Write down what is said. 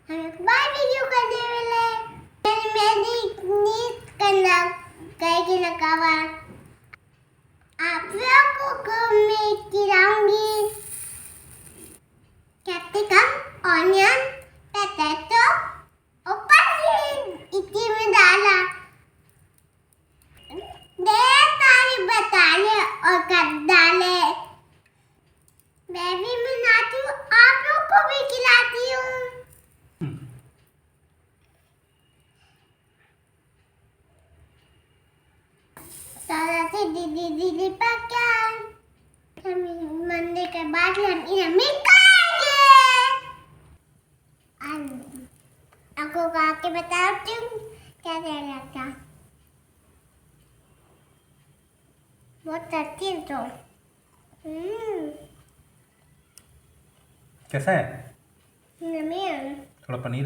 हम बारबेक्यू करने वाले मैंने नीट करना कहीं लगावा आप लोगों को मैं खिलाऊंगी कैप्सिकम ऑनियन पोटैटो और पनीर इतनी में डाला ढेर सारी मसाले और कट डाले मैं भी बनाती हूँ आप लोग को भी खिलाती हूँ सारा से दीदी पकान हम मंदिर के बाद हम इन्हें मिलाएंगे आपको खा के बताती हूँ कैसे लगता बहुत टेस्टी तो कैसा है? यम्मी थोड़ा पनीर